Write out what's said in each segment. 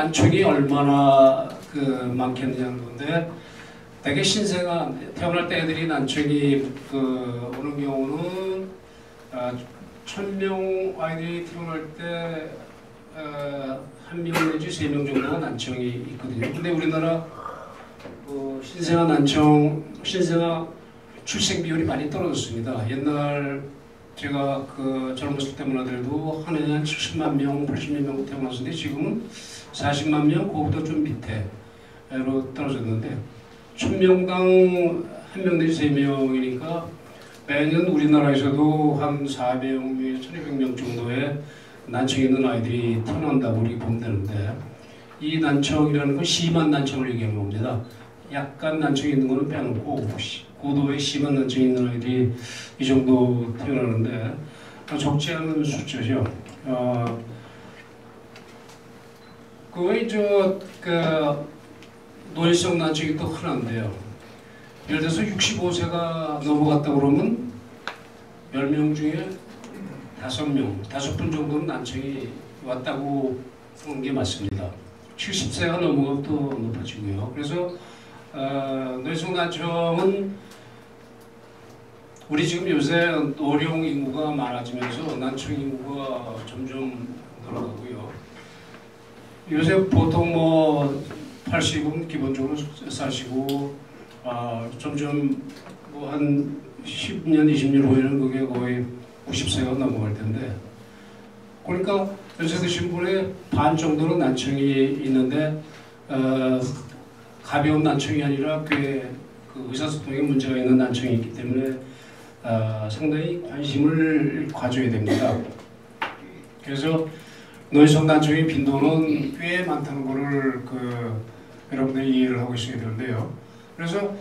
난청이 얼마나 많겠느냐는 건데, 대개 신생아 태어날 때 애들이 난청이 오는 경우는 1000명 아이들이 태어날 때 1명 내지 3명 정도가 난청이 있거든요. 근데 우리나라 신생아 출생 비율이 많이 떨어졌습니다. 옛날 제가 젊었을 때만 하더라도 한 해에 한 70만 명, 80만 명 태어났는데 지금은 40만 명, 그거보다 좀 밑에로 떨어졌는데 1000명당 1명 내지 3명이니까 매년 우리나라에서도 한 400명, 1200명 정도의 난청 있는 아이들이 태어난다고 우리 보면 되는데, 이 난청이라는 건 심한 난청을 얘기하는 겁니다. 약간 난청이 있는 거는 빼놓고 고도의 심한 난청이 있는 아이들이 이 정도 태어나는데 적지 않은 숫자죠. 노인성 난청이 또 흔한데요. 예를 들어서 65세가 넘어갔다 그러면 10명 중에 5분 정도는 난청이 왔다고 보는 게 맞습니다. 70세가 넘어가면 또 높아지고요. 그래서 노인성 난청은 우리 지금 요새 노령 인구가 많아지면서 난청 인구가 점점 늘어나고요. 요새 보통 80은 기본적으로 사시고 점점 한 10년, 20년 후에는 그게 거의 90세가 넘어갈 텐데, 그러니까 연세 드신 분의 반 정도는 난청이 있는데 가벼운 난청이 아니라 꽤 의사소통에 문제가 있는 난청이 있기 때문에 상당히 관심을 가져야 됩니다. 그래서 노인성 난청의 빈도는 꽤 많다는 것을 여러분들이 이해를 하고 있어야 되는데요. 그래서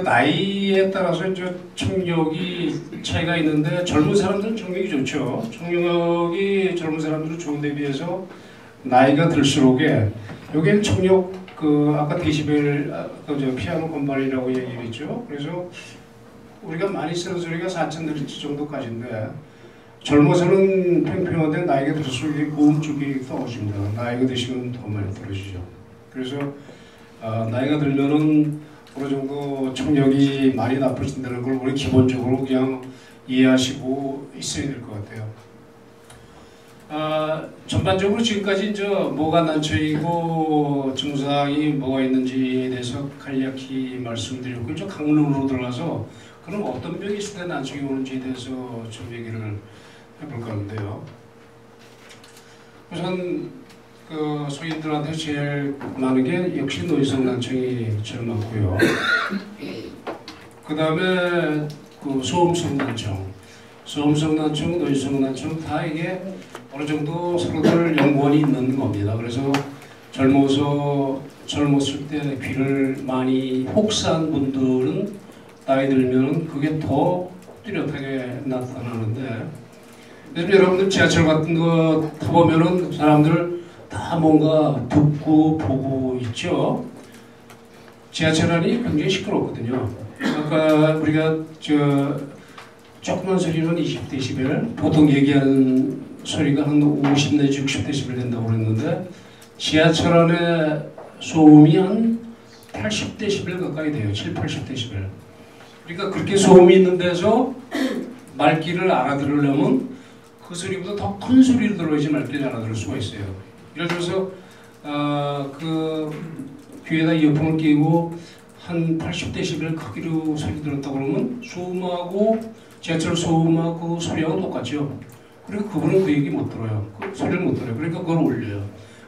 나이에 따라서 이제 청력이 차이가 있는데, 젊은 사람들은 청력이 좋죠. 청력이 젊은 사람들은 좋은데 비해서 나이가 들수록에 여기는 청력 아까 데시벨 피아노 건반이라고 얘기했죠. 그래서 우리가 많이 쓰는 소리가 4000Hz 정도까지인데, 젊어서는 팽팽한데 나이가 들수록 고음 쪽이 떨어집니다. 나이가 드시면 더 많이 떨어지죠. 그래서 나이가 들면은 어느 정도 청력이 많이 나빠진다는 걸 우리 기본적으로 그냥 이해하시고 있어야 될 것 같아요. 전반적으로 지금까지 이제 뭐가 난청이고 증상이 뭐가 있는지에 대해서 간략히 말씀드렸고, 이제 강론으로 들어가서 그럼 어떤 병이 있을 때 난청이 오는지에 대해서 좀 얘기를 해볼까 하는데요. 우선 소인들한테 제일 많은 게 역시 노인성 난청이 제일 많고요. 그 다음에 소음성 난청, 노인성 난청 다 이게 어느 정도 서로들 연관이 있는 겁니다. 그래서 젊었을 때 귀를 많이 혹사한 분들은 나이 들면은 그게 더 뚜렷하게 나타나는데, 요즘 여러분들 지하철 같은 거 타보면은 사람들 다 뭔가 듣고 보고 있죠. 지하철 안이 굉장히 시끄럽거든요. 아까 우리가 조그만 소리는 20dB, 보통 얘기하는 소리가 한 50 내지 60dB 된다고 그랬는데, 지하철 안에 소음이 한 80dB 가까이 돼요. 7, 80dB. 그러니까 그렇게 소음이 있는 데서 말귀를 알아들으려면 그 소리보다 더 큰 소리를 들어야지 말귀를 알아들을 수가 있어요. 예를 들어서 귀에다 이어폰을 끼고 한 80dB 크기로 소리 들었다 그러면 소음하고 지하철 소음하고 소리하고 똑같죠. 그리고 그분은 그 얘기 못 들어요. 그 소리를 못 들어요. 그러니까 그걸 올려요.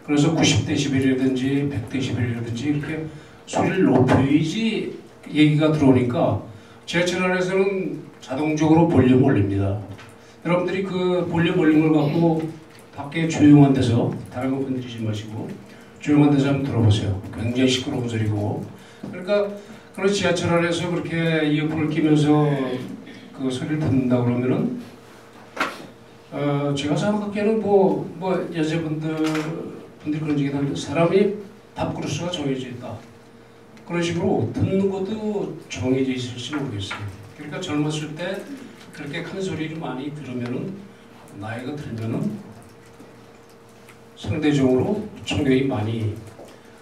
그래서 90dB라든지 100dB라든지 이렇게 소리를 높여야지 얘기가 들어오니까 지하철 안에서는 자동적으로 볼륨을 올립니다. 여러분들이 그 볼륨을 갖고 밖에 조용한 데서, 다른 거 건드리지 마시고 조용한 데서 한번 들어보세요. 굉장히 시끄러운 소리고. 그러니까 그런 지하철 안에서 그렇게 이어폰을 끼면서 그 소리를 듣는다 그러면은 제가 생각하기에는 여자분들이 그런 얘기도 하는데, 사람이 밥그릇수가 정해져 있다. 그런 식으로 듣는 것도 정해져 있을지 모르겠어요. 그러니까 젊었을 때 그렇게 큰 소리를 많이 들으면은 나이가 들면은 상대적으로 청력이 많이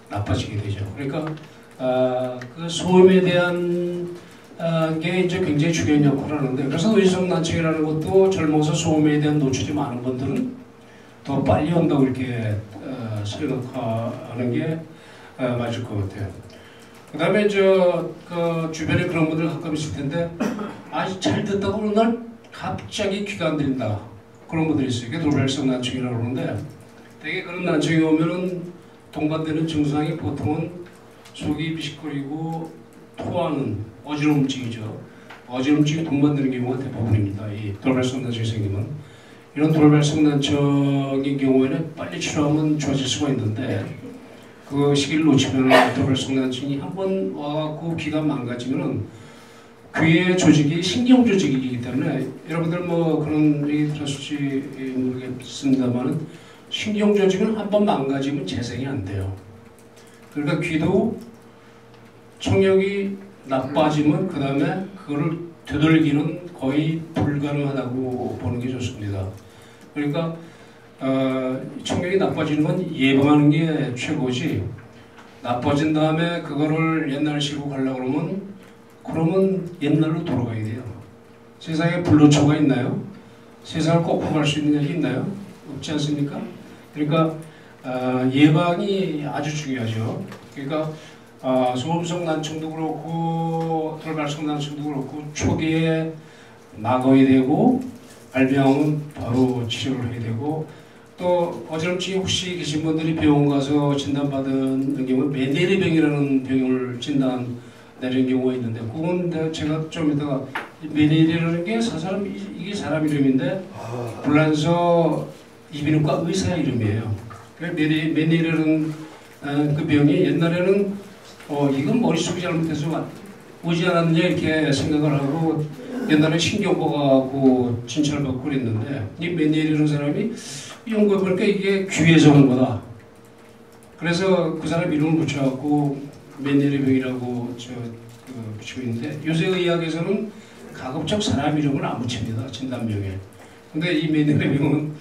나빠지게 되죠. 그러니까 그 소음에 대한 게 이제 굉장히 중요한 역할을 하는데, 그래서 노인성 난청이라는 것도 젊어서 소음에 대한 노출이 많은 분들은 더 빨리 온다고 이렇게 생각하는 게 맞을 것 같아요. 그 다음에 그 주변에 그런 분들 가끔 있을 텐데, 잘 듣다가 어느 날 갑자기 귀가 안 들린다. 그런 분들이 있어요. 이게 돌발성 난청이라고 그러는데, 되게 그런 난청이 오면은 동반되는 증상이 보통은 속이 비식거리고 토하는 어지럼증이죠. 어지럼증이 동반되는 경우가 대부분입니다. 이 돌발성 난청이 생기면. 이런 돌발성 난청의 경우에는 빨리 치료하면 좋아질 수가 있는데, 그 시기를 놓치면 돌발성 난청이 한번 와갖고 귀가 망가지면은 귀의 조직이 신경 조직이기 때문에, 여러분들 뭐 그런 얘기 들었을지 모르겠습니다만은 신경 조직은 한번 망가지면 재생이 안 돼요. 그러니까 귀도 청력이 나빠지면 그 다음에 그거를 되돌리기는 거의 불가능하다고 보는 게 좋습니다. 그러니까 청력이 나빠지는 건 예방하는 게 최고지, 나빠진 다음에 그거를 옛날식으로 가려고 그러면 옛날로 돌아가야 돼요. 세상에 불로초가 있나요? 세상을 거꾸로 갈 수 있는 일이 있나요? 없지 않습니까? 그러니까 예방이 아주 중요하죠. 그러니까 소음성 난청도 그렇고 돌발성 난청도 그렇고 초기에 막아야 되고, 발병하면 바로 치료를 해야 되고, 또 어지럼증이 혹시 계신 분들이 병원 가서 진단받은 경우에 메니에르병이라는 병을 진단 내린 경우가 있는데, 그건 제가 좀 이따가, 메니에르라는 게 이게 사람 이름인데 불란서 이비인후과 의사 이름이에요. 메니에르는 그 병이 옛날에는 이건 머릿속이 잘못해서 오지 않았느냐 이렇게 생각을 하고 옛날에 신경과하고 진찰을 받고 그랬는데, 이 메니에르라는 사람이 연구해보니까 이게 귀에서 온 거다. 그래서 그 사람 이름을 붙여갖고 메니에르 병이라고 붙이고 있는데, 요새 의학에서는 가급적 사람 이름을 안 붙입니다, 진단명에. 근데 이 메니에르 병은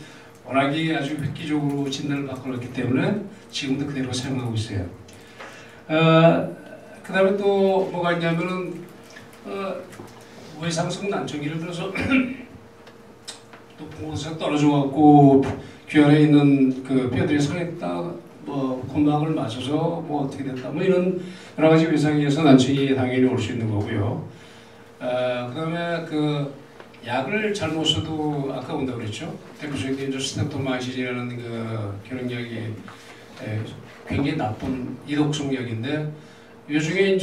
워낙에 아주 획기적으로 진단을 바꿔놨기 때문에 지금도 그대로 사용하고 있어요. 그 다음에 또 뭐가 있냐면은 외상성 난청, 예를 들어서 또 공원에서 떨어져갖고 귀 안에 있는 그 뼈들이 상했다, 뭐 곤막을 맞춰서 뭐 어떻게 됐다, 뭐 이런 여러 가지 외상에 의해서 난청이 당연히 올 수 있는 거고요. 그 다음에 그 약을 잘못 써도 아까 온다고 그랬죠. 대표적인 이제 스테토마이신이라는 그 결핵약이 굉장히 나쁜 이독성 약인데, 요즘에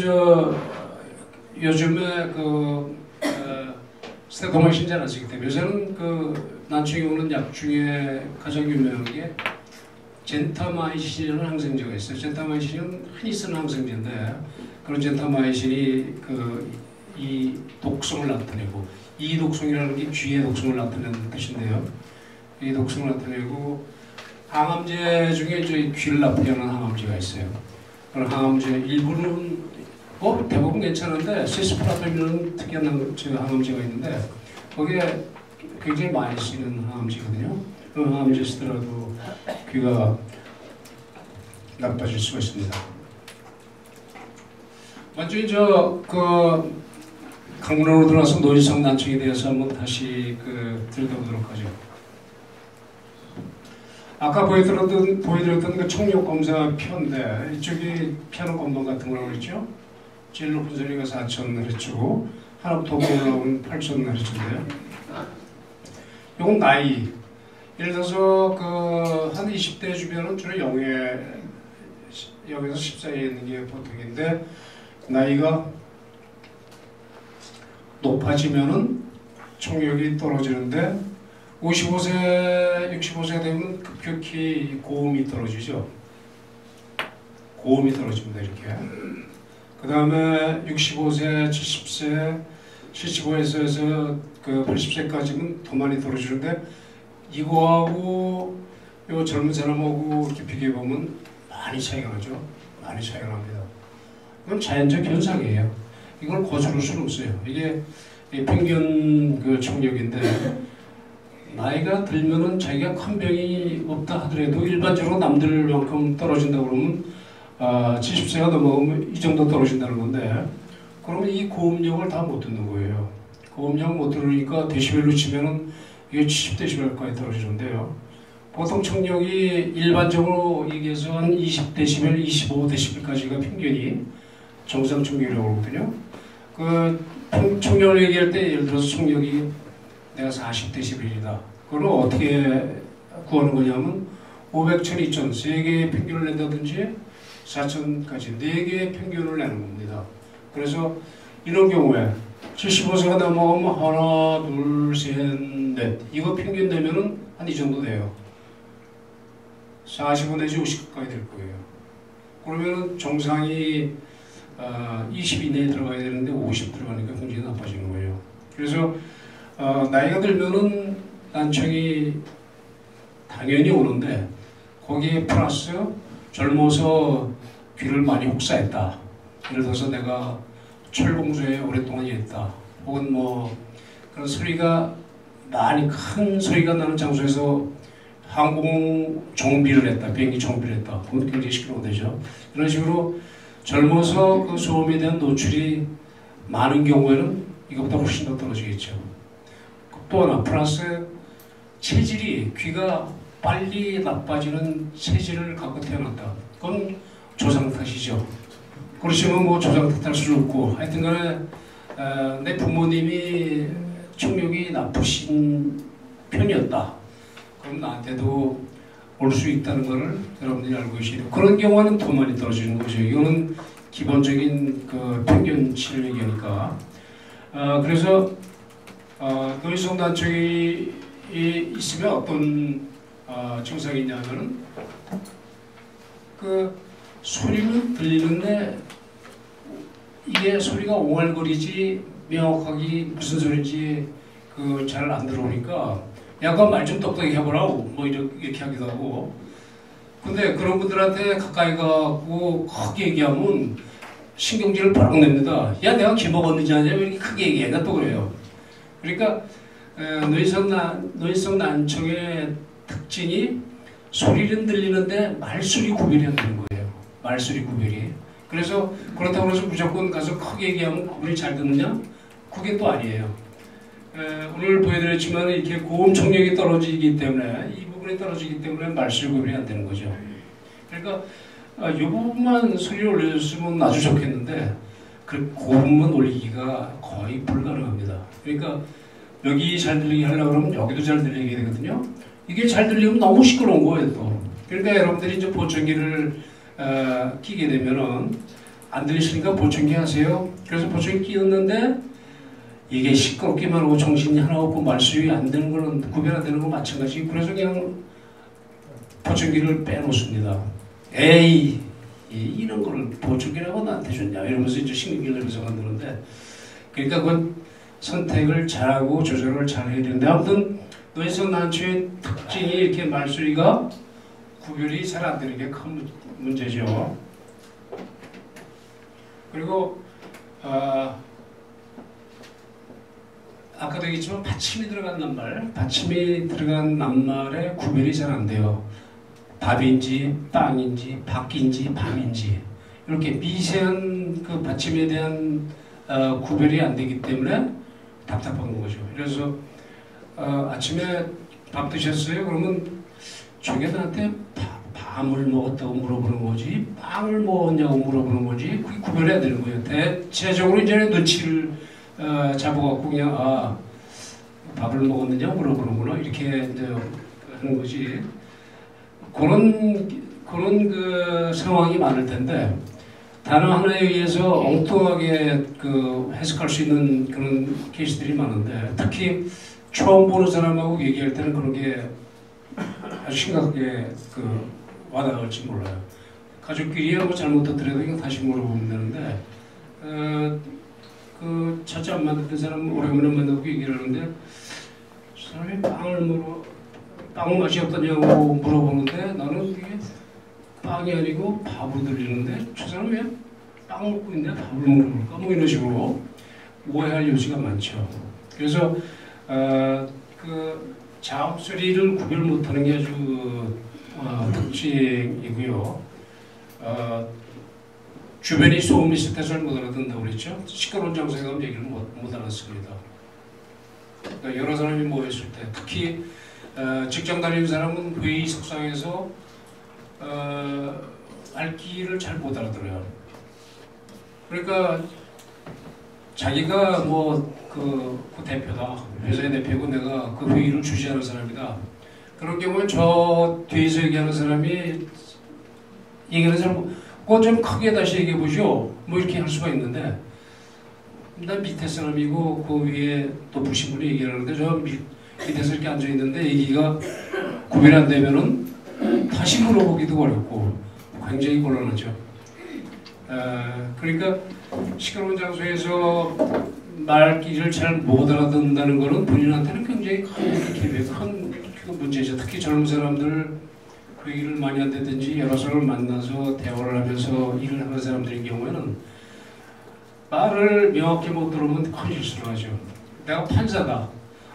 스테토마이신 잘 안 쓰기 때문에 요새는 그 난청이 오는 약 중에 가장 유명한 게 젠타마이신이라는 항생제가 있어요. 젠타마이신은 흔히 쓰는 항생제인데, 그런 젠타마이신이 이 독성을 나타내고, 이 독성이라는 게 쥐의 독성을 나타내는 뜻인데요. 이 독성을 나타내고, 항암제 중에 이제 귀를 나쁘게 하는 항암제가 있어요. 그런 항암제 일부는 대부분 괜찮은데, 시스프라토민은 특이한 항암제가 있는데, 거기에 굉장히 많이 쓰이는 항암제거든요. 그 항암제 쓰더라도 귀가 나빠질 수가 있습니다. 먼저 강문으로 들어와서 노인성 난청에 대해서 한번 다시 들여다보도록 하죠. 아까 보여드렸던 그 청력 검사 표인데, 이쪽이 피아노 건반 같은 거라고 그랬죠. 제일 높은 소리가 4,000Hz고 하나부터 올라오면 8,000Hz인데요. 이건 나이. 예를 들어서 한 20대 주변은 주로 0에서 10 사이에 있는 게 보통인데, 나이가 높아지면은 청력이 떨어지는데, 55세, 65세 되면 급격히 고음이 떨어지죠. 고음이 떨어집니다, 이렇게. 그 다음에 65세, 70세, 75세에서 80세까지는 더 많이 떨어지는데, 이거하고 요 젊은 사람하고 이렇게 비교해보면 많이 차이가 나죠. 많이 차이가 납니다. 이건 자연적 현상이에요. 이걸 거스를 수는 없어요. 이게 평균 청력인데, 나이가 들면은 자기가 큰 병이 없다 하더라도 일반적으로 남들만큼 떨어진다 그러면 70세가 넘어가면 이 정도 떨어진다는 건데, 그러면 이 고음력을 다 못 듣는 거예요. 고음력 못 들으니까 데시벨로 치면은 이게 70데시벨까지 떨어지는데요. 보통 청력이 일반적으로 얘기해서 한 20데시벨, 25데시벨까지가 평균이 정상 청력이라고 그러거든요. 그 청력을 얘기할 때 예를 들어서 청력이 내가 40데시벨이다. 그걸 어떻게 구하는 거냐면 500, 1000, 2000 세 개의 평균을 낸다든지 4000까지 4개의 평균을 내는 겁니다. 그래서 이런 경우에 75세가 넘어가면 하나, 둘, 셋, 넷 이거 평균 내면은 한 이 정도 돼요. 45 내지 50까지 될 거예요. 그러면은 정상이 20 이내에 들어가야 되는데 50 들어가니까 굉장히 나빠지는 거예요. 그래서 나이가 들면은 난청이 당연히 오는데 거기에 플러스 젊어서 귀를 많이 혹사했다. 예를 들어서 내가 철공소에 오랫동안 일했다. 혹은 뭐 그런 소리가 많이 큰 소리가 나는 장소에서 항공 정비를 했다. 비행기 정비를 했다. 그건 굉장히 시끄러워되죠. 이런 식으로 젊어서 그 소음에 대한 노출이 많은 경우에는 이것보다 훨씬 더 떨어지겠죠. 또 하나 플러스 체질이 귀가 빨리 나빠지는 체질을 갖고 태어났다. 그건 조상 탓이죠. 그렇지만 뭐 조상 탓할 수는 없고 하여튼간에 내 부모님이 청력이 나쁘신 편이었다. 그럼 나한테도 올 수 있다는 것을 여러분들이 알고 계시죠. 그런 경우는 더 많이 떨어지는 거죠. 이거는 기본적인 그 평균 치료 얘기니까. 그래서 노인성 난청이 있으면 어떤 증상이 있냐면은 그 소리는 들리는데 이게 소리가 옹알거리지 명확하게 무슨 소리인지 그 잘 안 들어오니까 약간 말 좀 똑똑히 해보라고 뭐 이렇게 하기도 하고. 근데 그런 분들한테 가까이 가고 크게 얘기하면 신경질을 바락 냅니다. 야 내가 기 먹었는지 아냐 왜 이렇게 크게 얘기해. 나 또 그래요. 그러니까 노인성 난청의 특징이 소리는 들리는데 말소리 구별이 안 되는 거예요. 말소리 구별이. 그래서 그렇다고 해서 무조건 가서 크게 얘기하면 구별이 잘 듣느냐? 그게 또 아니에요. 오늘 보여드렸지만 이렇게 고음 청력이 떨어지기 때문에 이 부분이 떨어지기 때문에 말소리 구별이 안 되는 거죠. 그러니까 이 부분만 소리를 올려줬으면 아주 좋겠는데 그 고음만 올리기가 거의 불가능합니다. 그러니까 여기 잘 들리게 하려고 그러면 여기도 잘 들리게 되거든요. 이게 잘 들리면 너무 시끄러운 거예요 또. 그러니까 여러분들이 이제 보청기를 끼게 되면은 안 들리시니까 보청기 하세요. 그래서 보청기 끼웠는데 이게 시끄럽기만 하고 정신이 하나 없고 말수이 안 되는 거는 구별 안 되는 건 마찬가지. 그래서 그냥 보청기를 빼놓습니다. 에이 이런 거를 보청기라고 나한테 줬냐 이러면서 이제 신경질 내면서 만드는데, 그러니까 그건 선택을 잘하고 조절을 잘 해야 되는데, 아무튼 노인성 난초의 특징이 이렇게 말소리가 구별이 잘 안 되는 게 큰 문제죠. 그리고 아까도 얘기했지만 받침이 들어간 낱말의 구별이 잘 안 돼요. 밥인지 빵인지 밖인지 밤인지 이렇게 미세한 그 받침에 대한 구별이 안 되기 때문에 답답한 거죠. 그래서 아침에 밥 드셨어요? 그러면 저게 나한테 밤을 먹었다고 물어보는 거지 빵을 먹었냐고 물어보는 거지, 그게 구별이 안 되는 거예요. 대체적으로 이제 눈치를 잡아갖고 그냥 밥을 먹었느냐 물어보는구나 이렇게 이제 하는 거지. 그런 그 상황이 많을 텐데 단어 하나에 의해서 엉뚱하게 그 해석할 수 있는 그런 케이스들이 많은데, 특히 처음 보는 사람하고 얘기할 때는 그런 게 아주 심각하게 그 와닿을지 몰라요. 가족끼리 하고 잘못 듣더라도 이거 다시 물어보면 되는데, 그 첫째 안 만났던 사람 오래간만에 만나고 얘기를 하는데 사람이 빵 맛이 어떠냐고 물어보는데 나는 이게 빵이 아니고 밥으로 들리는데 저 사람이 왜 빵 먹고 있는데 밥을 먹는 걸까? 뭐 이런 식으로 오해할 여지가 많죠. 그래서 그 자음소리를 구별 못하는 게 아주 특징이고요. 주변이 소음이 있을 때 잘 못 알아듣는다고 그랬죠. 시끄러운 장소에 가면 얘기를 못 알아듣습니다. 그러니까 여러 사람이 모였을 때, 특히 직장 다니는 사람은 회의 석상에서 알기를 잘 못 알아들어요. 그러니까 자기가 그 대표다, 회사의 대표고 내가 그 회의를 주재하는 사람이다. 그런 경우에 저 뒤에서 얘기하는 사람이 얘기하는 사람, 그거 좀 크게 다시 얘기해 보죠. 뭐 이렇게 할 수가 있는데, 난 밑에 사람이고 그 위에 높으신 분이 얘기하는데 저 밑에서 이렇게 앉아 있는데 얘기가 구별이 안 되면은 다시 물어보기도 어렵고 굉장히 곤란하죠. 그러니까 시끄러운 장소에서 말귀를 잘 못 알아듣는다는 것은 본인한테는 굉장히 큰 문제죠. 특히 젊은 사람들 회의를 많이 한다든지 여러 사람을 만나서 대화를 하면서 일을 하는 사람들인 경우에는 말을 명확히 못 들으면 큰 실수를 하죠. 내가 판사다.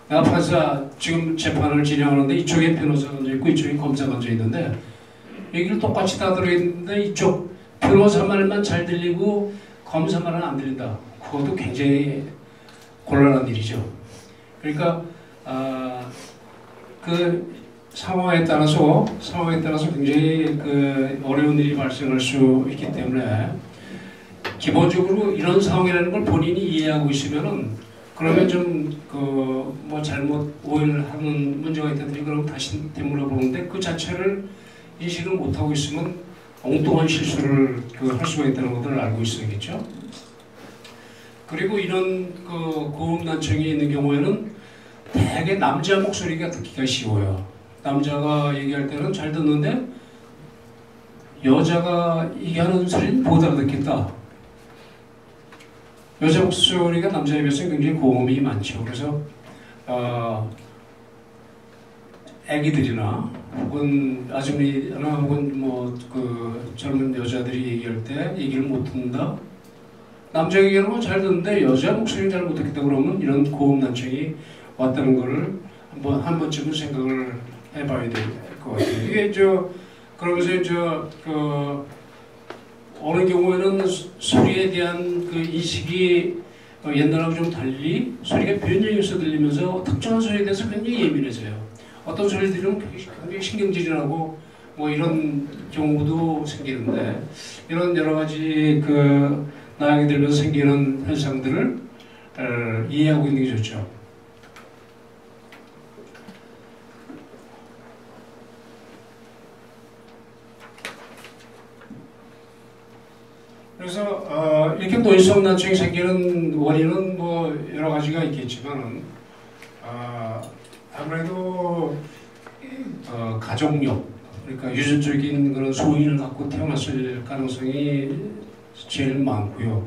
내가 판사 지금 재판을 진행하는데 이쪽에 변호사가 앉아있고 이쪽에 검사가 앉아있는데 얘기를 똑같이 다 들어있는데 이쪽 변호사 말만 잘 들리고 검사 말은 안 들린다. 그것도 굉장히 곤란한 일이죠. 그러니까 그 상황에 따라서 굉장히 그 어려운 일이 발생할 수 있기 때문에 기본적으로 이런 상황이라는 걸 본인이 이해하고 있으면은 그러면 좀 뭐 잘못 오해를 하는 문제가 있다든지 그럼 다시 되물어보는데 그 자체를 인식을 못하고 있으면 엉뚱한 실수를 할 수가 있다는 것을 알고 있어야겠죠. 그리고 이런 고음 난청이 있는 경우에는 대개 남자 목소리가 듣기가 쉬워요. 남자가 얘기할 때는 잘 듣는데 여자가 얘기하는 소리는 못 알아듣겠다. 여자 목소리가 남자에 비해서 굉장히 고음이 많죠. 그래서 애기들이나 혹은 아줌마나 혹은 젊은 여자들이 얘기할 때 얘기를 못 듣는다. 남자 얘기하는 건 잘 듣는데 여자 목소리를 잘 못 듣겠다 그러면 이런 고음 난청이 왔다는 거를 한 번쯤은 생각을 해봐야 될 것 같아요. 이게 그러면서 어느 경우에는 소리에 대한 그 인식이 옛날하고 좀 달리 소리가 변형해서 들리면서 특정한 소리에 대해서 굉장히 예민해져요. 어떤 소리를 들으면 굉장히 신경질이 나고 뭐 이런 경우도 생기는데 이런 여러 가지 나이가 들면서 생기는 현상들을 이해하고 있는 게 좋죠. 그래서 이렇게 노인성 난청이 생기는 원인은 뭐 여러 가지가 있겠지만은 아무래도 가족력, 그러니까 유전적인 그런 소인을 갖고 태어났을 가능성이 제일 많고요.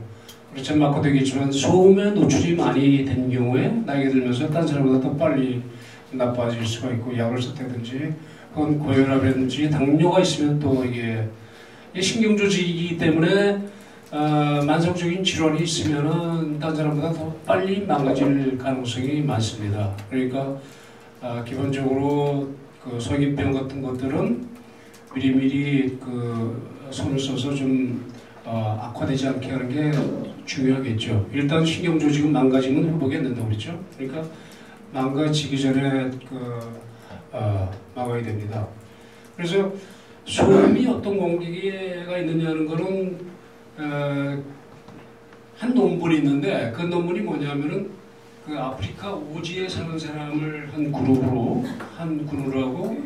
그렇지 않고 되겠지만 소음에 노출이 많이 된 경우에 나이가 들면서 딴 사람보다 더 빨리 나빠질 수가 있고 약을 썼다든지 그건 고혈압이라든지 당뇨가 있으면 또 이게 신경조직이기 때문에 만성적인 질환이 있으면은 딴 사람보다 더 빨리 망가질 가능성이 많습니다. 그러니까 기본적으로 성인병 같은 것들은 미리미리 손을 써서 좀 악화되지 않게 하는 게 중요하겠죠. 일단 신경조직은 망가지면 회복이 안 된다고 그랬죠. 그러니까 망가지기 전에 막아야 됩니다. 그래서 소음이 어떤 공기가 있느냐는 거는 한 논문이 있는데 그 논문이 뭐냐면은 아프리카 오지에 사는 사람을 한 그룹으로 하고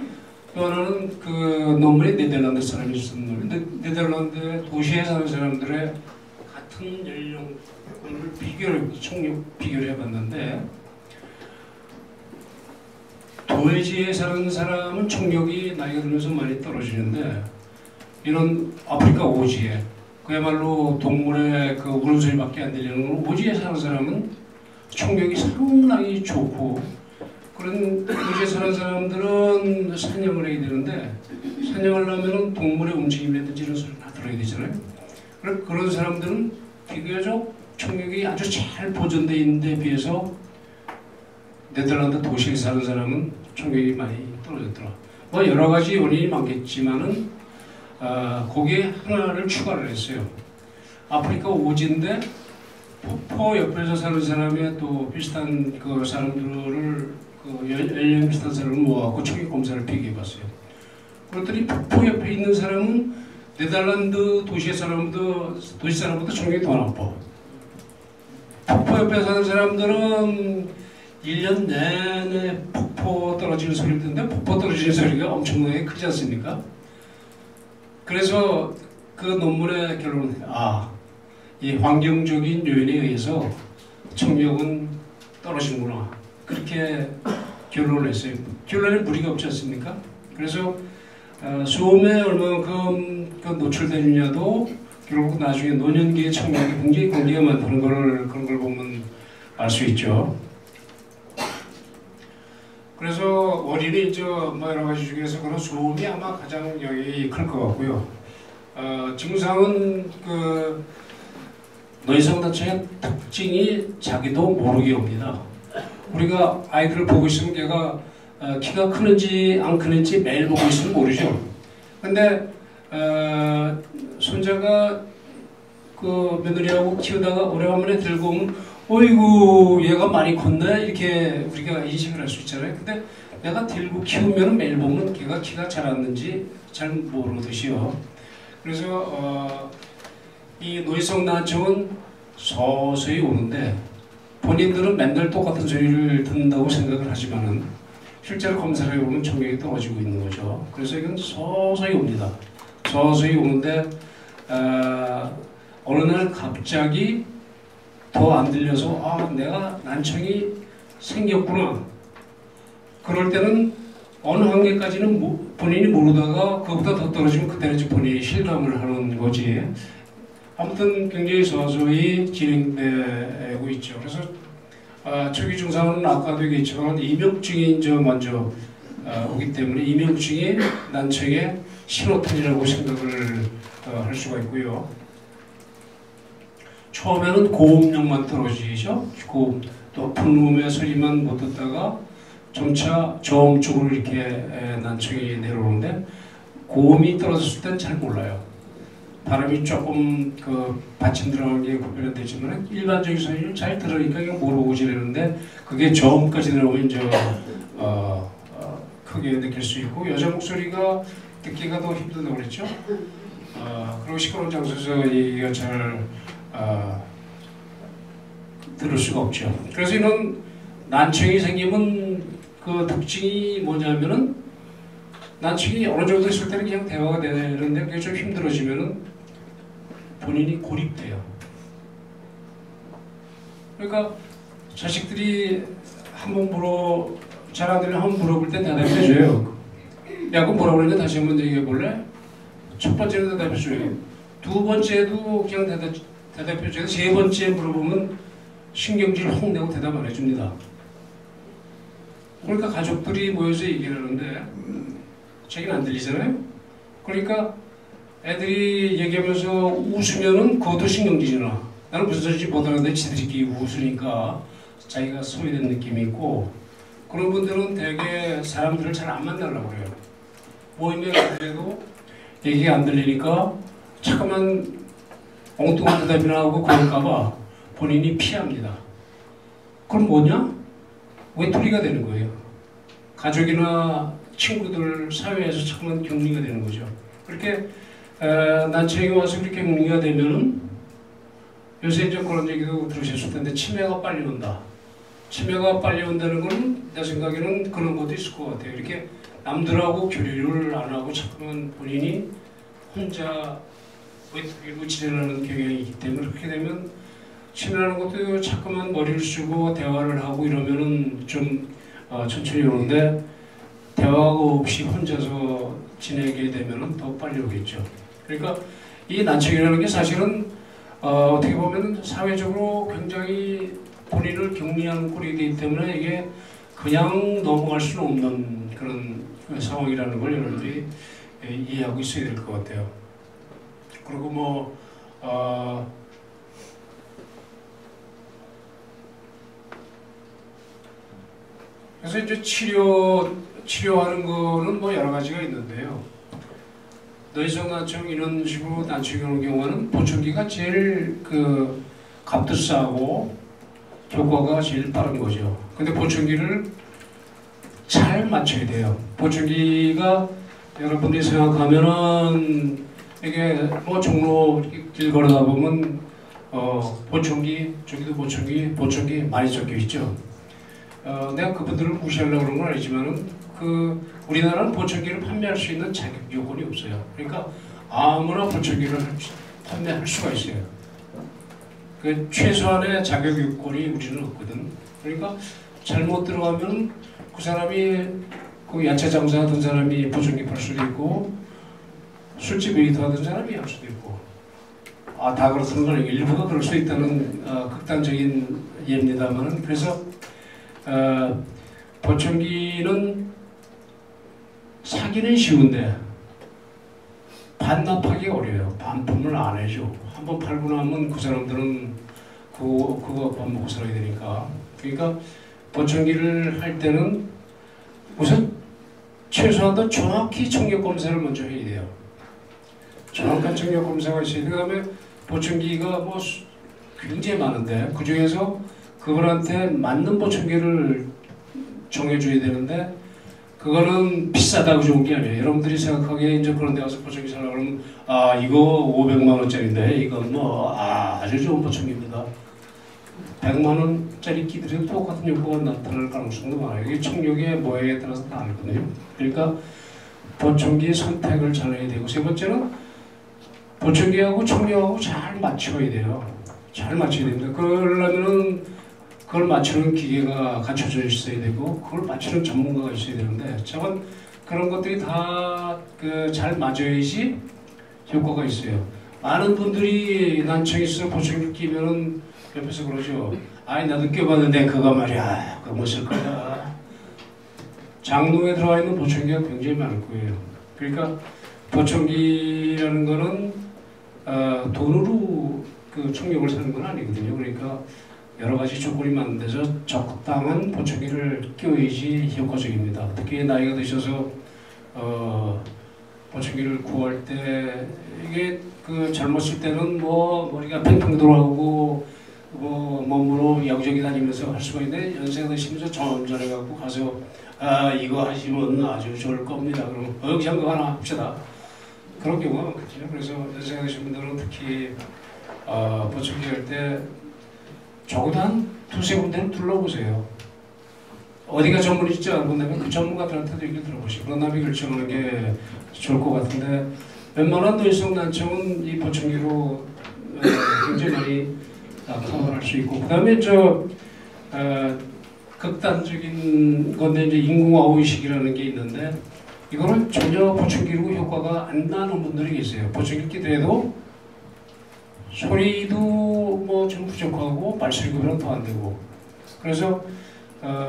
또 하나는 논문이 네덜란드 사람이 쓴 논문인데 네덜란드 도시에 사는 사람들의 같은 연령을 총력 비교를 해봤는데 도시에 사는 사람은 총력이 나이가 들면서 많이 떨어지는데 이런 아프리카 오지에 그야말로 동물의 우는 소리밖에 안 들리는 오지에 사는 사람은 총력이 상당히 좋고 그런 오지에 사는 사람들은 사냥을 해야 되는데 사냥을 하려면 동물의 움직임이라든지 이런 소리를 다 들어야 되잖아요. 그런 사람들은 비교적 총력이 아주 잘 보존되어 있는 데 비해서 네덜란드 도시에 사는 사람은 총격이 많이 떨어졌더라. 뭐 여러 가지 원인이 많겠지만은 거기에 하나를 추가를 했어요. 아프리카 오지인데 폭포 옆에서 사는 사람의 또 비슷한 그 사람들을 연령 비슷한 사람을 모아갖고 총격 검사를 비교해봤어요. 그랬더니 폭포 옆에 있는 사람은 네덜란드 도시 사람보다 총격이 더 나빠. 폭포 옆에 사는 사람들은 1년 내내 폭포 떨어지는 소리를 듣는데 폭포 떨어지는 소리가 엄청나게 크지 않습니까? 그래서 그 논문의 결론은 이 환경적인 요인에 의해서 총력은 떨어지는구나. 그렇게 결론을 했어요. 결론에 무리가 없지 않습니까? 그래서 소음에 얼마만큼 노출되느냐도 결국 나중에 노년기의 청력이 굉장히 공기가 많다는 그런 걸 보면 알 수 있죠. 그래서 원인이 이제 뭐 여러 가지 중에서 그런 소음이 아마 가장 영향이 클 것 같고요. 증상은 노인성단체의 특징이 자기도 모르게 옵니다. 우리가 아이들을 보고 있으면 걔가 키가 크는지 안 크는지 매일 보고 있으면 모르죠. 근데 손자가 그 며느리하고 키우다가 오래간만에 들고 오면 어이구 얘가 많이 컸네 이렇게 우리가 인식을 할 수 있잖아요. 근데 내가 들고 키우면 매일 보면 걔가 키가 자랐는지 잘 모르듯이요. 그래서 이 노인성 난청은 서서히 오는데 본인들은 맨날 똑같은 소리를 듣는다고 생각을 하지만은 실제로 검사를 해보면 총력이 떨어지고 있는 거죠. 그래서 이건 서서히 옵니다. 서서히 오는데 어느 날 갑자기 더 안 들려서 내가 난청이 생겼구나. 그럴 때는 어느 한계까지는 본인이 모르다가 그보다 더 떨어지면 그때는 이제 본인이 실감을 하는 거지. 아무튼 굉장히 서서히 진행되고 있죠. 그래서 초기 증상은 아까도 얘기했지만 이명증이 이제 먼저 오기 때문에 이명증이 난청의 신호탄이라고 생각을 할 수가 있고요. 처음에는 고음력만 떨어지죠. 고음, 또 풍음의 소리만 못 듣다가 점차 저음 쪽으로 이렇게 난청이 내려오는데 고음이 떨어졌을 땐 잘 몰라요. 바람이 조금 받침 들어간 게 구별은 되지만 일반적인 소리를 잘 들으니까 그냥 모르고 지내는데 그게 저음까지 내려오면 이제 크게 느낄 수 있고 여자 목소리가 듣기가 더 힘들다고 그랬죠. 그리고 시끄러운 장소에서 얘기가 잘 들을 수가 없죠. 그래서 이런 난청이 생기면 그 특징이 뭐냐면은 난청이 어느 정도 있을 때는 그냥 대화가 되는데 그게 좀 힘들어지면은 본인이 고립돼요. 그러니까 자식들이 한번 잘 안 들리면 한번 물어볼 때 대답해줘요. 야, 그럼 뭐라고 그랬는데 다시 한번 얘기해볼래? 첫 번째는 대답해줘요. 두 번째도 그냥 대답해줘요. 세 번째 물어보면 신경질 확 내고 대답 안 해줍니다. 그러니까 가족들이 모여서 얘기를 하는데 자기는 안 들리잖아요. 그러니까 애들이 얘기하면서 웃으면은 그것도 신경질이나 나는 무슨 소리인지 못 알아듣는데 지들끼리 웃으니까 자기가 소외된 느낌이 있고 그런 분들은 되게 사람들을 잘 안 만나려고 그래요. 모임에 가더라도 얘기가 안 들리니까 잠깐만 엉뚱한 대답이나 하고 그럴까봐 본인이 피합니다. 그럼 뭐냐? 외톨이가 되는 거예요. 가족이나 친구들 사회에서 잠깐만 격리가 되는 거죠. 그렇게 난청이 와서 그렇게 격리가 되면은 요새 이제 그런 얘기도 들으셨을 텐데 치매가 빨리 온다. 치매가 빨리 온다는 건 내 생각에는 그런 것도 있을 것 같아요. 이렇게 남들하고 교류를 안 하고 잠깐만 본인이 혼자 외톨이로 지내는 경향이 있기 때문에 그렇게 되면 치매라는 것도 자꾸만 머리를 쓰고 대화를 하고 이러면은 좀 천천히 오는데 대화가 없이 혼자서 지내게 되면은 더 빨리 오겠죠. 그러니까 이 난청이라는 게 사실은 어떻게 보면 사회적으로 굉장히 본인을 격리하는 꼴이기 때문에 이게 그냥 넘어갈 수는 없는 그런 상황이라는 걸 여러분들이 이해하고 있어야 될 것 같아요. 그리고 뭐 그래서 이제 치료하는 거는 뭐 여러 가지가 있는데요. 뇌성 난청 이런 식으로 난청이 오는 경우는 보청기가 제일 값도 싸고 효과가 제일 빠른 거죠. 근데 보청기를 잘 맞춰야 돼요. 보청기가 여러분들이 생각하면은 이게 뭐 종로 길 걸어다 보면 보청기, 저기도 보청기 많이 적혀 있죠. 내가 그분들을 무시하려고 그런 건 아니지만은 우리나라는 보청기를 판매할 수 있는 자격 요건이 없어요. 그러니까 아무나 보청기를 판매할 수가 있어요. 그 최소한의 자격 요건이 우리는 없거든. 그러니까 잘못 들어가면 그 사람이 그 야채 장사하던 사람이 보청기 팔 수도 있고 술집 웨이터 하던 사람이 할 수도 있고 다 그렇다는 건 아니고 일부가 그럴 수 있다는 극단적인 예입니다만 그래서 보청기는 사기는 쉬운데 반납하기 어려워요. 반품을 안 해줘. 한번 팔고 나면 그 사람들은 그거 밥 먹고 살아야 되니까. 그러니까 보청기를 할 때는 우선 최소한도 정확히 청력 검사를 먼저 해야 돼요. 정확한 청력 검사가 있어야 돼요. 그 다음에 보청기가 뭐 굉장히 많은데 그 중에서 그분한테 맞는 보청기를 정해줘야 되는데 그거는 비싸다고 좋은 게 아니에요. 여러분들이 생각하기에 이제 그런 데 가서 보청기 살려고 그러면 이거 500만 원짜리인데 이건 뭐 아주 좋은 보청기입니다. 100만 원짜리 끼들이 똑같은 효과가 나타날 가능성도 많아요. 이게 청력의 모양에 따라서 다르거든요. 그러니까 보청기 선택을 잘 해야 되고 세 번째는 보청기하고 청력하고 잘 맞춰야 돼요. 잘 맞춰야 됩니다. 그러려면은 그걸 맞추는 기계가 갖춰져 있어야 되고 그걸 맞추는 전문가가 있어야 되는데 저건 그런 것들이 다 잘 맞아야지 효과가 있어요. 많은 분들이 난청이 있어 보청기 끼면은 옆에서 그러죠. 나도 껴봤는데 그거 말이야 그거 못 쓸 거야. 장롱에 들어가 있는 보청기가 굉장히 많을 거예요. 그러니까 보청기라는 거는 돈으로 청력을 사는 건 아니거든요. 그러니까 여러 가지 조건이 많은 데서 적당한 보청기를 끼워야지 효과적입니다. 특히 나이가 드셔서 보청기를 구할 때 이게 잘못 쓸 때는 뭐 머리가 팽팽 돌아오고 뭐 몸으로 여기저기 다니면서 할 수가 있는데 연세가 드시면서 점잖해갖고 가서 이거 하시면 아주 좋을 겁니다. 그럼 그냥 그거 하나 합시다. 그런 경우가 많거든요. 그래서 연세가 드신 분들은 특히 보청기 할 때 적어도 한 두세 군데는 둘러보세요. 어디가 전문인지 알고 나면 그 전문가들한테도 얘기를 들어보시고 그런 다음에 결정하는 게 좋을 것 같은데 웬만한 뇌성 난청은 이 보청기로 굉장히 많이 커버할 수 있고 그 다음에 극단적인 건데 이제 인공어의식이라는 게 있는데 이거는 전혀 보청기로 효과가 안 나는 분들이 계세요. 보청기 끼더라도 소리도 뭐 좀 부족하고 말소리가 더 안 되고 그래서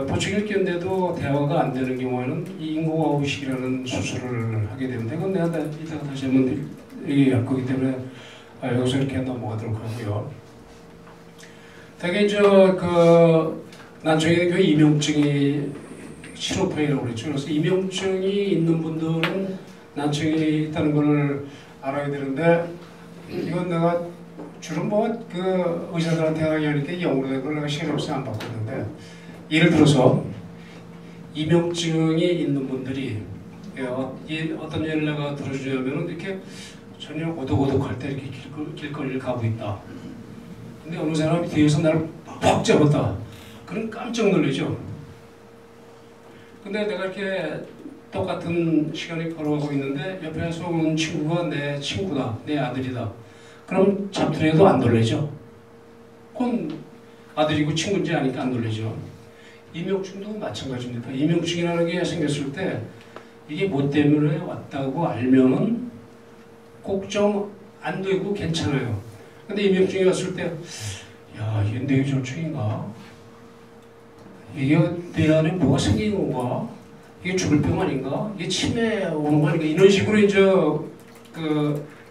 보청기를 끼는데도 대화가 안 되는 경우에는 이 인공어의식이라는 수술을 하게 되는데 그건 내가 이따가 다시 한번 얘기할 거기 때문에 여기서 이렇게 넘어가도록 하고요. 되게 난청에 그 이명증이 실오포이라고 그랬죠. 그래서 이명증이 있는 분들은 난청이 있다는 걸 알아야 되는데 이건 내가 주로 의사들한테 하니까 영어로 된 걸 내가 시간이 없어서 안 바꿨는데 예를 들어서 이명증이 있는 분들이 어떤 예를 내가 들어주냐면 이렇게 전혀 오독오독할 때 이렇게 길거리를 가고 있다. 근데 어느 사람이 뒤에서 나를 팍 잡았다. 그럼 깜짝 놀라죠. 근데 내가 이렇게 똑같은 시간에 걸어가고 있는데 옆에서 오는 친구가 내 친구다, 내 아들이다. 그럼 잡더라도 안 놀라죠. 그건 아들이고 친구인지 아니까 안 놀라죠. 이명증도 마찬가지입니다. 이명증이라는 게 생겼을 때 이게 뭐 때문에 왔다고 알면은 꼭 좀 안 되고 괜찮아요. 근데 이명증이 왔을 때 이게 뇌졸중인가? 이게 내 안에 뭐가 생긴 건가? 이게 죽을 병 아닌가? 이게 치매 오는 거 아닌가? 이런 식으로 이제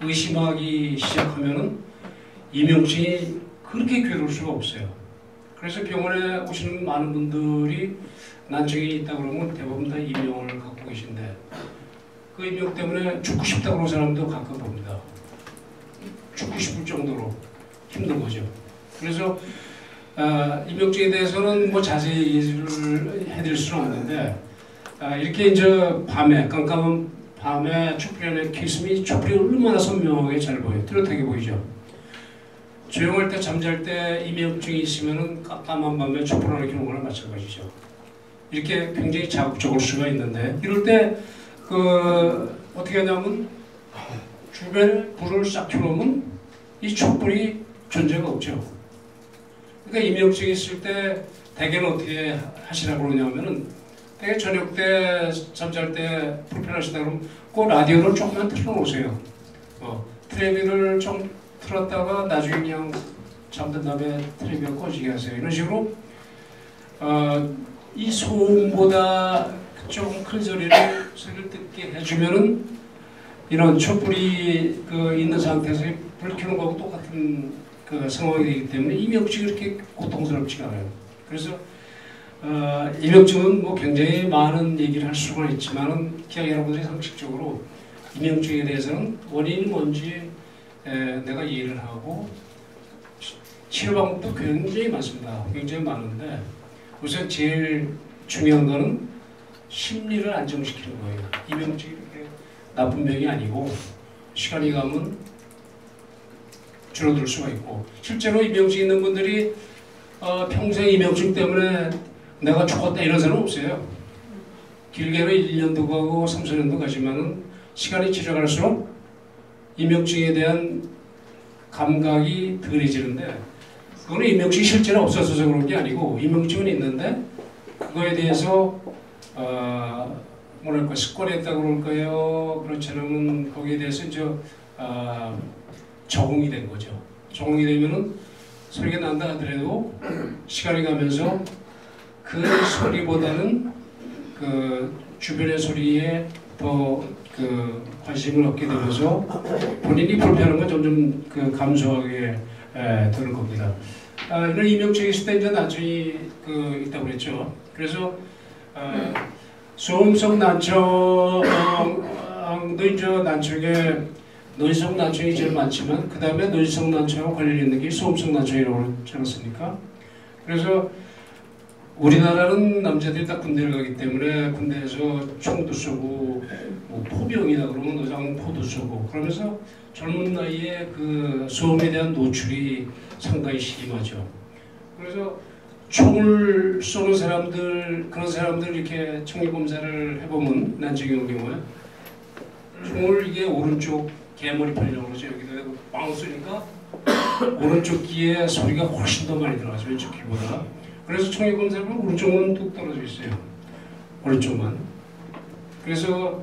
의심하기 시작하면은 이명증이 그렇게 괴로울 수가 없어요. 그래서 병원에 오시는 많은 분들이 난청이 있다 그러면 대부분 다 이명을 갖고 계신데 그 이명 때문에 죽고 싶다 그러는 사람도 가끔 봅니다. 죽고 싶을 정도로 힘든 거죠. 그래서 이명증에 대해서는 뭐 자세히 얘기를 해드릴 수는 없는데 이렇게 이제 밤에 깜깜한 밤에 촛불이 안에 이렇게 있으면 이 촛불이 얼마나 선명하게 잘 보여요. 뚜렷하게 보이죠. 조용할 때 잠잘 때 이명증이 있으면은 깜깜한 밤에 촛불 안에 켜는 거랑 마찬가지죠. 이렇게 굉장히 자극적일 수가 있는데 이럴 때 어떻게 하냐면 주변에 불을 싹 켜놓으면 이 촛불이 존재가 없죠. 그러니까 이명증이 있을 때 대개는 어떻게 하시라고 그러냐면은 대개 저녁 때 잠잘 때 불편하시다 그러면 그 라디오를 조금만 틀어놓으세요. 텔레비를 좀 틀었다가 나중에 그냥 잠든 다음에 텔레비가 꺼지게 하세요. 이런 식으로 이 소음보다 조금 큰 소리를 듣게 해주면은 이런 촛불이 있는 상태에서 불 켜는 거하고 똑같은 상황이 되기 때문에 이명증이 그렇게 고통스럽지가 않아요. 그래서 이명증은 뭐 굉장히 많은 얘기를 할 수가 있지만은 그냥 여러분들이 상식적으로 이명증에 대해서는 원인이 뭔지 내가 이해를 하고 치료 방법도 굉장히 많습니다. 굉장히 많은데 우선 제일 중요한 거는 심리를 안정시키는 거예요. 이명증이 그렇게 나쁜 병이 아니고 시간이 가면 줄어들 수가 있고 실제로 이명증 있는 분들이 평생 이명증 때문에 내가 죽었다 이런 사람은 없어요. 길게는 1년도 가고 3, 4년도 가지만은 시간이 지나갈수록 이명증에 대한 감각이 덜해지는데 그거는 이명증이 실제로 없어서 그런 게 아니고 이명증은 있는데 그거에 대해서 뭐랄까 습관했다고 그럴까요? 그렇지 않으면 거기에 대해서 이제 적응이 된 거죠. 적응이 되면은 소리가 난다 하더라도 시간이 가면서 그 소리보다는 주변의 소리에 더 관심을 얻게 되면서 본인이 불편한 건 점점 감소하게 되는 겁니다. 이런 이명증이 있을 때 이제 난청이 있다고 그랬죠. 그래서 소음성 난청도 이제 난청에 노이성 난청이 제일 많지만 그 다음에 노이성 난청하고 관련이 있는 게 소음성 난청이라고 그러지 않았습니까? 그래서 우리나라는 남자들이 다 군대를 가기 때문에 군대에서 총도 쏘고 뭐 포병이다 그러면 의상 포도 쏘고 그러면서 젊은 나이에 소음에 대한 노출이 상당히 심하죠. 그래서 총을 쏘는 사람들 그런 사람들 이렇게 청력 검사를 해보면 난청의 경우에 총을 이게 오른쪽 개머리 편이라고 그러죠. 여기다 빵 쏘니까 오른쪽 귀에 소리가 훨씬 더 많이 들어가죠. 왼쪽 귀보다. 그래서 청력 검사를 오른쪽은 뚝 떨어져 있어요. 오른쪽만. 그래서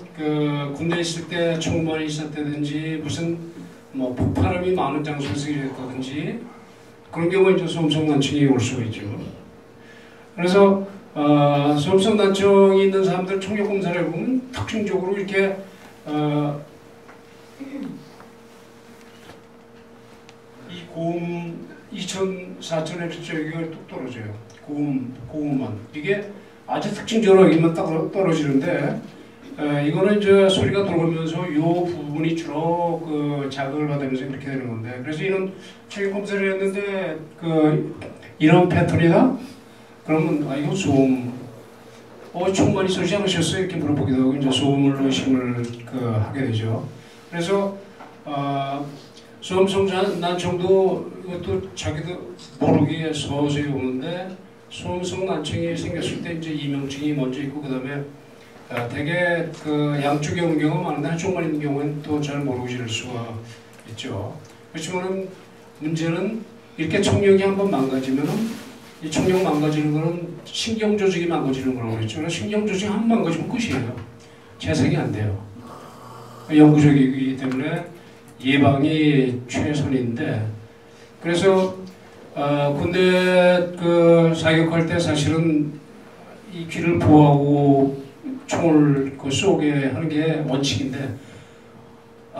군대에 있을 때 총만이 있었다든지 무슨 뭐 폭발음이 많은 장소에서 일했다든지 그런 경우에 이제 소음성 난청이 올 수가 있죠. 그래서 소음성 난청이 있는 사람들 청력 검사를 해보면 특징적으로 이렇게 이 고음 2000, 4000Hz 여기가 뚝 떨어져요. 고음만. 이게 아주 특징적으로 여기만 딱 떨어지는데 이거는 이제 소리가 들어오면서 이 부분이 주로 자극을 받으면서 이렇게 되는 건데 그래서 이런 청력 검사를 했는데 이런 패턴이다? 그러면 이거 소음 총 많이 쏘지 않으셨어요? 이렇게 물어보기도 하고 이제 소음을 의심을 하게 되죠. 그래서 소음성 난청도 이것도 자기도 모르게 서서히 오는데 소음성 난청이 생겼을 때 이제 이명증이 먼저 있고 그 다음에 대개 양쪽에 오는 경우가 많은데 한쪽만 있는 경우는 또 잘 모르고 지낼 수가 있죠. 그렇지만은 문제는 이렇게 청력이 한번 망가지면은 이 청력 망가지는 거는 신경 조직이 망가지는 거라고 그랬죠. 신경 조직이 한 번 망가지면 끝이에요. 재생이 안 돼요. 영구적이기 때문에 예방이 최선인데 그래서 군대 사격할 때 사실은 이 귀를 보호하고 총을 쏘게 하는 게 원칙인데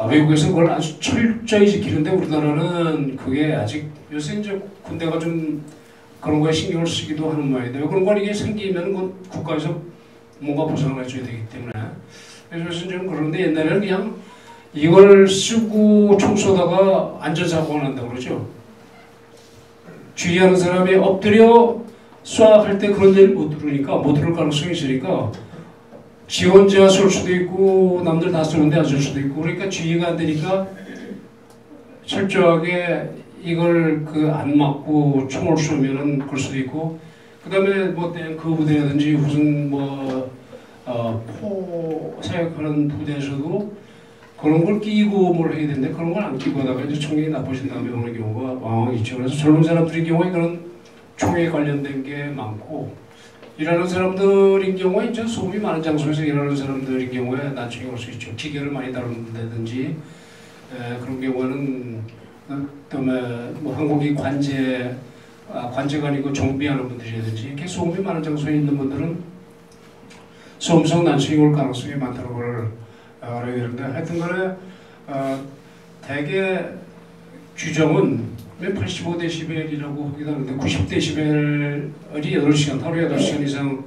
외국에서는 그걸 아주 철저히 지키는데 우리나라는 그게 아직 요새 이제 군대가 좀 그런 거에 신경을 쓰기도 하는 모양인데 그런 거 이게 생기면 국가에서 뭔가 보상을 해줘야 되기 때문에 그래서 좀 그런데 옛날에는 그냥 이걸 쓰고 총 쏘다가 안전사고가 난다고 그러죠. 주의하는 사람이 엎드려 쏴 할 때 그런 데를 못 들으니까 못 들을 가능성이 있으니까 지 혼자 쏠 수도 있고 남들 다 쏘는데 안 쏠 수도 있고 그러니까 주의가 안 되니까 철저하게 이걸 안 맞고 총을 쏘면은 그럴 수도 있고 그 다음에 뭐 그 부대라든지 무슨 포 사역하는 부대에서도 그런 걸 끼고 뭘 해야 되는데 그런 걸 안 끼고 하다가 이제 총이 나빠진 다음에 오는 경우가 왕왕 있죠. 그래서 젊은 사람들의 경우에 그런 총에 관련된 게 많고 일하는 사람들인 경우에 이제 소음이 많은 장소에서 일하는 사람들인 경우에 난청이 올 수 있죠. 기계를 많이 다룬다든지 그런 경우에는 그다음에 뭐 항공기 관제가 아니고 정비하는 분들이라든지 이렇게 소음이 많은 장소에 있는 분들은 소음성 난청이 올 가능성이 많다는 걸 알아야 되는데 하여튼 간에 대개 규정은 85dB이라고 하기도 하는데 90dB이 8시간, 하루에 8시간 이상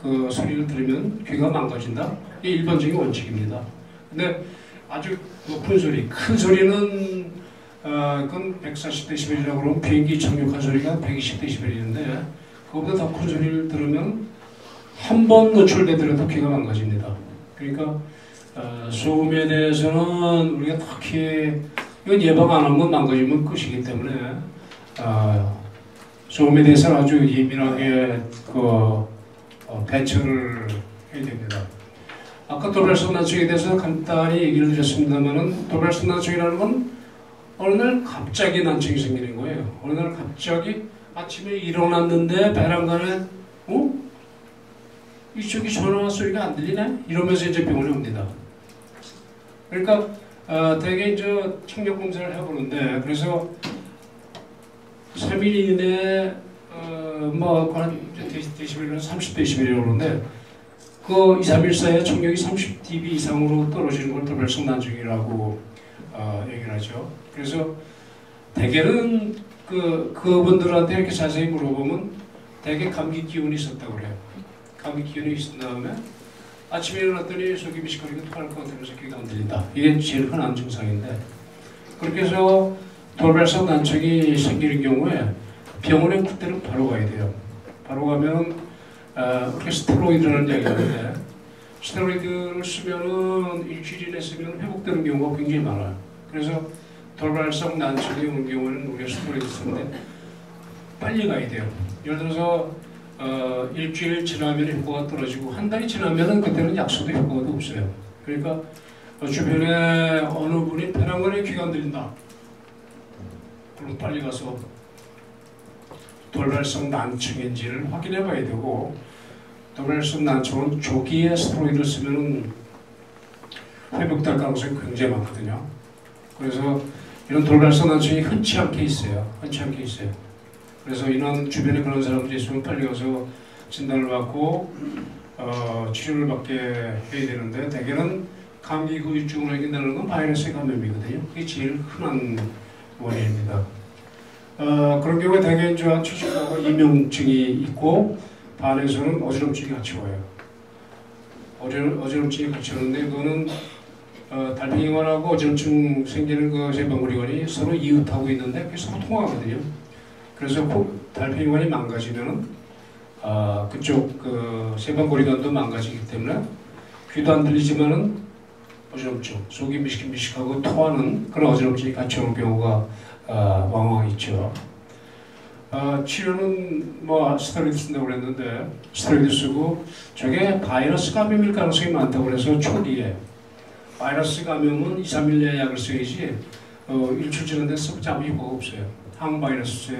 그 소리를 들으면 귀가 망가진다. 이게 일반적인 원칙입니다. 근데 아주 높은 소리, 큰 소리는 그건 140dB이라고 그러면 비행기 착륙한 소리가 120dB인데 그거보다 더 큰 소리를 들으면 한 번 노출되더라도 귀가 망가집니다. 그러니까 소음에 대해서는 우리가 특히 이건 예방 안 하면 망가지면 끝이기 때문에 소음에 대해서는 아주 예민하게 대처를 해야 됩니다. 아까 돌발성 난청에 대해서 간단히 얘기를 드렸습니다만은 돌발성 난청이라는 건 어느 날 갑자기 난청이 생기는 거예요. 어느 날 갑자기 아침에 일어났는데 베란다에 이쪽이 전화 소리가 안 들리네? 이러면서 이제 병원에 옵니다. 그러니까 대개 이제 청력 검사를 해보는데 그래서 3일 이내에 한 데시벨은 30데시벨이라고 그러는데 그 2, 3일 사이에 청력이 30dB 이상으로 떨어지는 걸 돌발성 난청이라고 얘기를 하죠. 그래서 대개는 그분들한테 이렇게 자세히 물어보면 대개 감기 기운이 있었다고 그래요. 감기 기운이 있은 다음에 아침에 일어났더니 속이 미식거리고 토할 것 같으면서 귀가 안 들린다. 이게 제일 흔한 증상인데 그렇게 해서 돌발성 난청이 생기는 경우에 병원에 그때는 바로 가야 돼요. 바로 가면 이렇게 스테로이드라는 얘기가 있는데 스테로이드를 쓰면은 일주일 이내 쓰면 회복되는 경우가 굉장히 많아요. 그래서 돌발성 난청이 오는 경우는 우리가 스테로이드 쓰는데 빨리 가야 돼요. 예를 들어서 일주일 지나면 효과가 떨어지고 한 달이 지나면 그때는 약소도 효과가 없어요. 그러니까 주변에 어느 분이 편한거에 귀가 안 들린다. 그럼 빨리 가서 돌발성 난청인지를 확인해 봐야 되고 돌발성 난청은 조기에 스테로이드를 쓰면 회복될 가능성이 굉장히 많거든요. 그래서 이런 돌발성 난청이 흔치 않게 있어요. 그래서 이런 주변에 그런 사람들이 있으면 빨리 가서 진단을 받고 치료를 받게 해야 되는데 대개는 감기 후유증을 생긴다는 건 바이러스의 감염이거든요. 그게 제일 흔한 원인입니다. 그런 경우에 대개 이제 추식하고 이명증이 있고 반에서는 어지럼증이 같이 와요. 어지럼증이 같이 오는데 그거는 달팽이관하고 어지럼증 생기는 그 세방고리관이 서로 이웃하고 있는데 그게 서로 통하거든요. 그래서 달팽이관이 망가지면은 그쪽 세방고리관도 망가지기 때문에 귀도 안 들리지만은 어지럼증, 속이 미식미식하고 토하는 그런 어지럼증이 같이 오는 경우가 왕왕 있죠. 치료는 스테로이드 쓴다고 그랬는데 스테로이드 쓰고 저게 바이러스 감염일 가능성이 많다고 그래서 초기에 바이러스 감염은 2, 3일 내에 약을 써야지 일주일 지났는데 써보지 아무 효과가 없어요. 항바이러스제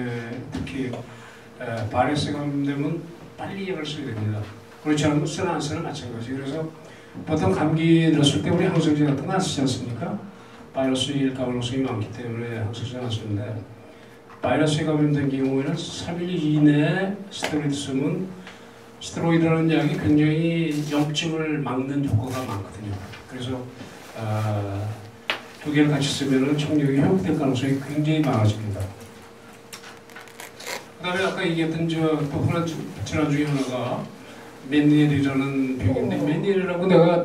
특히 바이러스 감염되면 빨리 약을 써야 됩니다. 그렇지 않으면 쓰나 안 쓰나 마찬가지. 그래서 보통 감기 들었을 때 우리 항생제 같은 거 안 쓰지 않습니까? 바이러스일 가능성이 많기 때문에 항생제 안 쓰는데 바이러스에 감염된 경우에는 3일 이내에 스테로이드 쓰면 스테로이드라는 약이 굉장히 염증을 막는 효과가 많거든요. 그래서 두 개를 같이 쓰면 청력이 회복될 가능성이 굉장히 많아집니다. 그 그다음에 아까 얘기했던 또 하나 질환 중에 하나가 메니엘이라는 병인데, 메니엘이라고 내가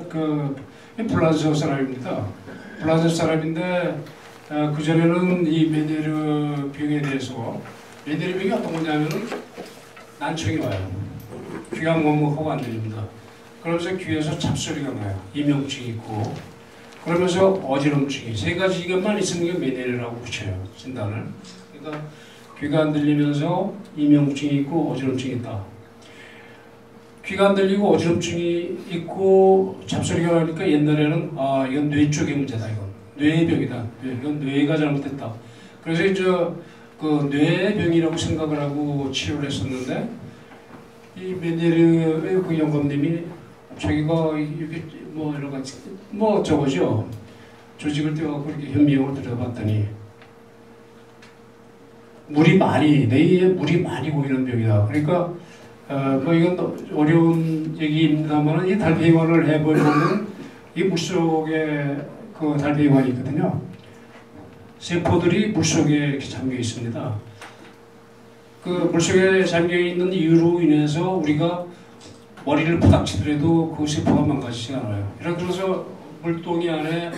블라저 사람입니다. 블라저 사람인데 그 전에는 이 메니에르 병에 대해서, 메니에르 병이 어떤 거냐면은 난청이 와요. 귀가 먹먹하고 안 들립니다. 그러면서 귀에서 잡소리가 나요. 이명증이 있고, 그러면서 어지럼증이, 세 가지 이것만 있으면 메니에르라고 붙여요, 진단을. 그러니까 귀가 안 들리면서 이명증이 있고 어지럼증이 있다. 귀가 안 들리고 어지럼증이 있고 잡소리가 나니까 옛날에는 이건 뇌 쪽의 문제다, 이건 뇌병이다, 이건 뇌가 잘못됐다. 그래서 이제 그 뇌병이라고 생각을 하고 치료를 했었는데, 이 메니에르의 그 영감님이 자기가 이렇게 뭐 여러 가지 저거죠, 조직을 떼어갖고 이렇게 현미경을 들여다봤더니 뇌에 물이 많이 고이는 병이다. 그러니까 이건 어려운 얘기입니다만, 이 달팽이관을 해버리면 이 물속에 그 달팽이관이 있거든요. 세포들이 물속에 이렇게 잠겨 있습니다. 그 물속에 잠겨 있는 이유로 인해서 우리가 머리를 부닥치더라도 그 세포가 망가지지 않아요. 예를 들어서 물동이 안에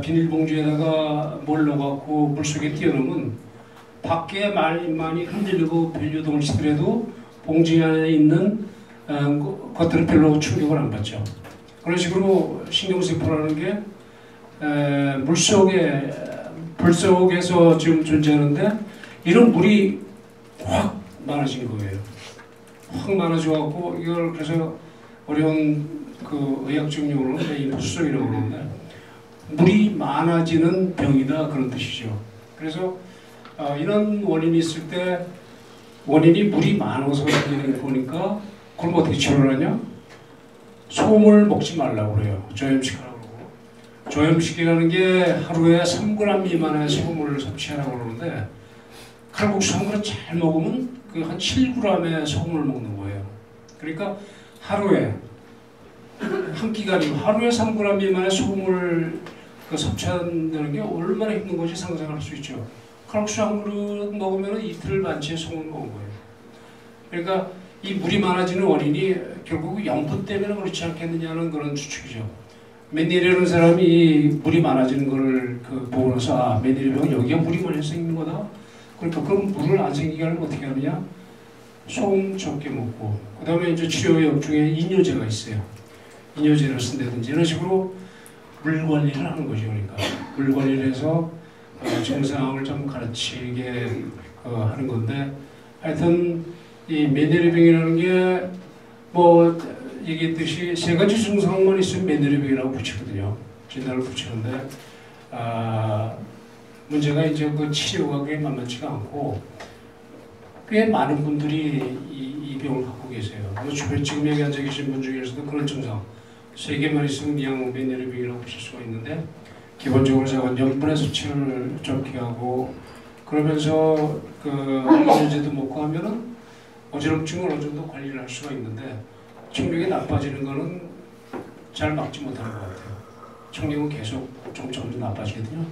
비닐봉지에다가 뭘 넣어갖고 물속에 띄워놓으면 밖에 많이 흔들리고 변조동을 시더라도 봉지 안에 있는 것들은 별로 충격을 안 받죠. 그런 식으로 신경세포라는 게 불 속에서 지금 존재하는데, 이런 물이 확 많아진 거예요. 확 많아져갖고, 이걸 그래서 어려운 그 의학적 용어로는 임포스성이라고 그러는데, 물이 많아지는 병이다, 그런 뜻이죠. 그래서 이런 원인이 있을 때, 원인이 물이 많아서 생기는 거니까, 그럼 어떻게 치료를 하냐? 소금을 먹지 말라고 그래요. 저염식하라고 그러고. 저염식이라는 게 하루에 3g 미만의 소금을 섭취하라고 그러는데, 칼국수 한 그릇 잘 먹으면 그 한 7g의 소금을 먹는 거예요. 그러니까 하루에 한 끼가리고 하루에 3g 미만의 소금을 섭취한다는 게 얼마나 힘든 건지 상상할 수 있죠. 칼국수 한 그릇 먹으면 이틀 반치의 소금을 먹은 거예요. 그러니까 이 물이 많아지는 원인이 결국 염분 때문에 그렇지 않겠느냐는 그런 추측이죠. 메니에르라는 사람이 물이 많아지는 거를 보고 나서, 메니에르 병은 여기가 물이 많이 생기는 거다. 그러니까 그럼 물을 안 생기게 하려면 어떻게 하느냐? 소금 적게 먹고, 그 다음에 이제 치료약 중에 이뇨제가 있어요. 이뇨제를 쓴다든지 이런 식으로 물 관리를 하는 거죠. 그러니까 물 관리를 해서 증상을 좀 가르치게 하는 건데, 하여튼 이 메니에르 병이라는 게 얘기했듯이 세 가지 증상만 있으면 메니에르 병이라고 붙이거든요. 진단을 붙이는데, 문제가 이제 그 치료가 꽤 만만치가 않고, 꽤 많은 분들이 이 병을 갖고 계세요. 지금 여기 앉아 계신 분 중에서도 그런 증상, 세 개만 있으면 그냥 메니에르 병이라고 붙일 수가 있는데, 기본적으로 제가 염분의 섭취를 적게 하고, 그러면서 이뇨제도 먹고 하면은 어지럼증을 어느 정도 관리를 할 수가 있는데, 청력이 나빠지는 거는 잘 막지 못하는 것 같아요. 청력은 계속 점점 나빠지거든요.